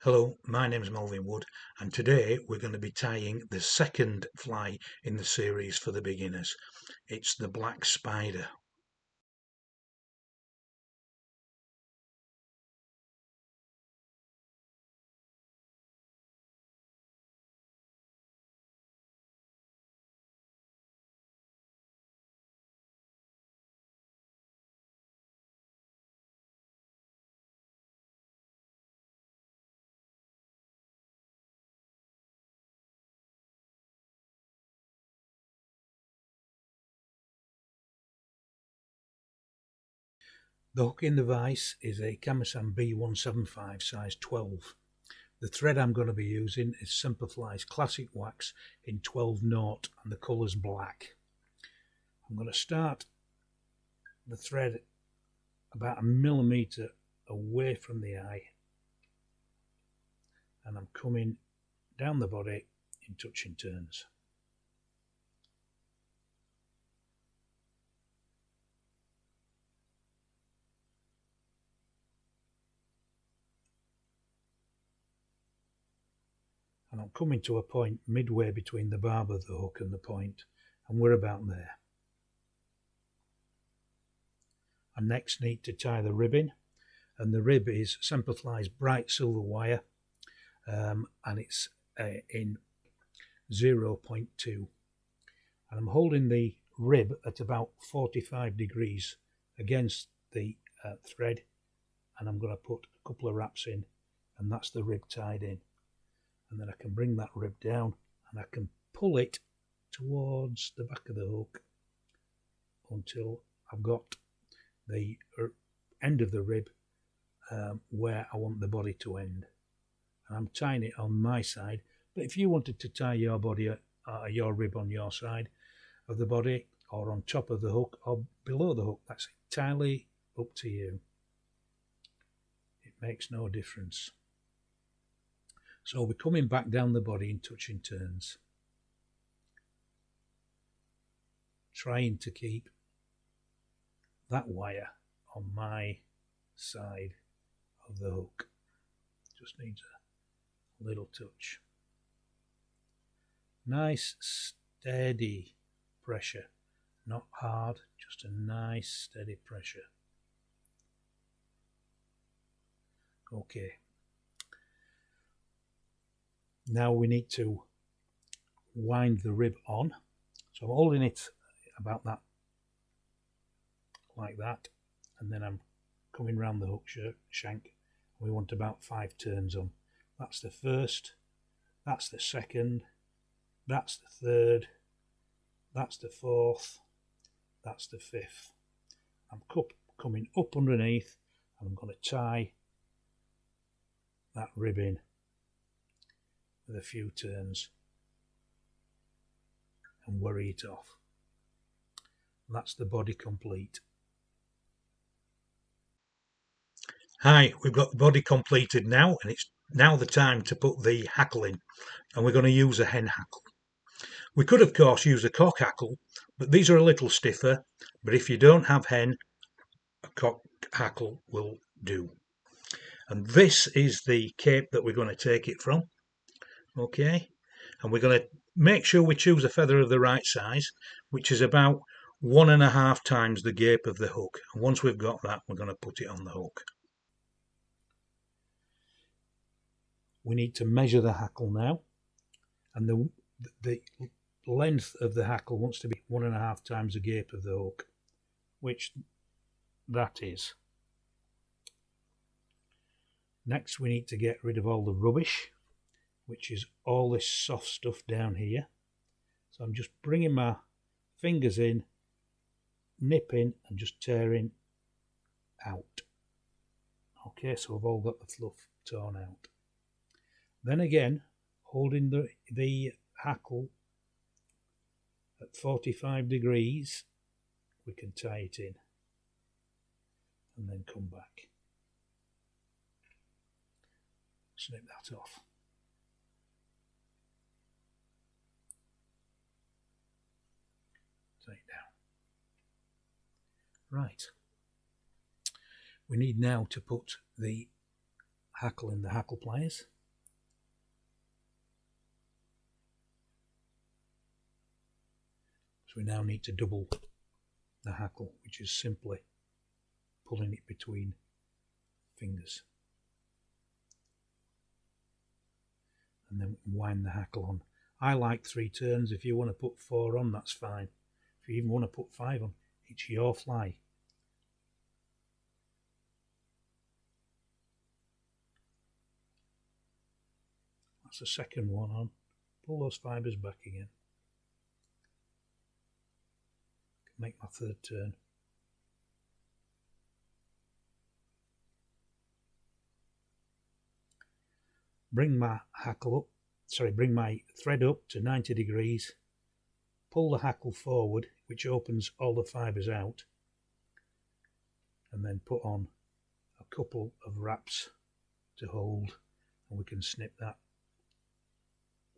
Hello, my name is Melvyn Wood, and today we're going to be tying the second fly in the series for the beginners. It's the black spider. The hook in the vise is a Camasan B175 size 12. The thread I'm going to be using is Simplify's Classic Wax in 12 nought and the colour's black. I'm going to start the thread about a millimetre away from the eye, and I'm coming down the body in touching turns. And I'm coming to a point midway between the barb of the hook and the point, and we're about there. I next need to tie the ribbon, and the rib is Simplify's bright silver wire, and it's in 0.2, and I'm holding the rib at about 45 degrees against the thread, and I'm going to put a couple of wraps in, and that's the rib tied in. And then I can bring that rib down and I can pull it towards the back of the hook until I've got the end of the rib where I want the body to end. And I'm tying it on my side, but if you wanted to tie your body, your rib on your side of the body, or on top of the hook or below the hook, that's entirely up to you. It makes no difference. So we're coming back down the body in touching turns, trying to keep that wire on my side of the hook. Just needs a little touch. Nice steady pressure, not hard, just a nice steady pressure. Okay. Now we need to wind the rib on. So I'm holding it about that, like that, and then I'm coming round the hook shank. We want about 5 turns on. That's the first, that's the second, that's the third, that's the fourth, that's the fifth. I'm coming up underneath, and I'm going to tie that rib in with a few turns and worry it off. And that's the body complete. Hi, we've got the body completed now, and it's now the time to put the hackle in, and we're going to use a hen hackle. We could of course use a cock hackle, but these are a little stiffer, but if you don't have hen, a cock hackle will do. And this is the cape that we're going to take it from. Okay, and we're going to make sure we choose a feather of the right size, which is about 1.5 times the gape of the hook. And once we've got that, we're going to put it on the hook. We need to measure the hackle now, and the length of the hackle wants to be 1.5 times the gape of the hook, which that is. Next we need to get rid of all the rubbish, which is all this soft stuff down here. So I'm just bringing my fingers in, nipping and just tearing out. Okay, so I've all got the fluff torn out. Then again, holding the hackle at 45 degrees, we can tie it in and then come back. Snip that off. Tie it down. Right. We need now to put the hackle in the hackle pliers. So we now need to double the hackle, which is simply pulling it between fingers. And then wind the hackle on. I like 3 turns. If you want to put 4 on, that's fine. If you even want to put 5 on, it's your fly. That's the second one on. Pull those fibres back again. Make my 3rd turn. Bring my hackle up, bring my thread up to 90 degrees. Pull the hackle forward, which opens all the fibres out. And then put on a couple of wraps to hold, and we can snip that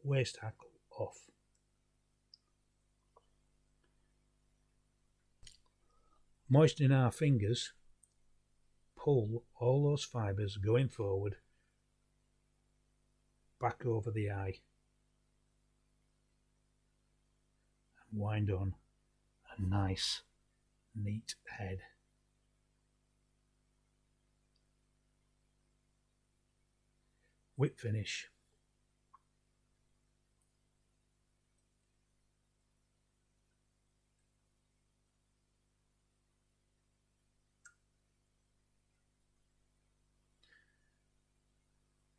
waste hackle off. Moistening our fingers, pull all those fibres going forward back over the eye and wind on a nice neat head. Whip finish.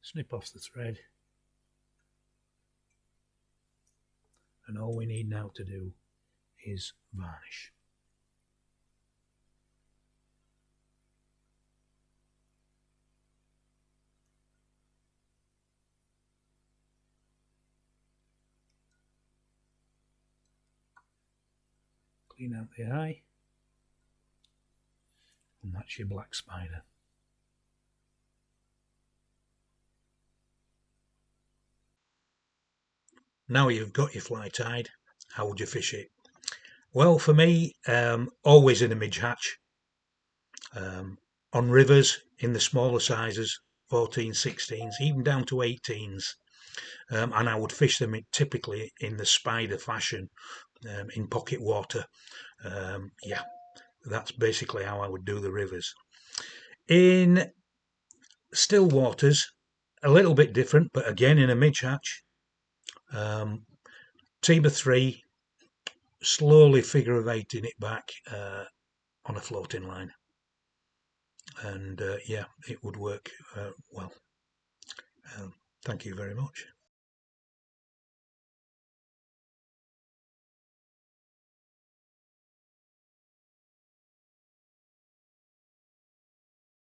Snip off the thread, and all we need now to do is varnish. Clean out the eye, and that's your black spider. Now you've got your fly tied, how would you fish it? Well, for me, always in a midge hatch. On rivers in the smaller sizes, 14s, 16s, even down to 18s. And I would fish them typically in the spider fashion, in pocket water. Yeah, that's basically how I would do the rivers. In still waters, a little bit different, but again in a midge hatch. Team of 3, slowly figure of 8ing it back on a floating line. And yeah, it would work well. Thank you very much.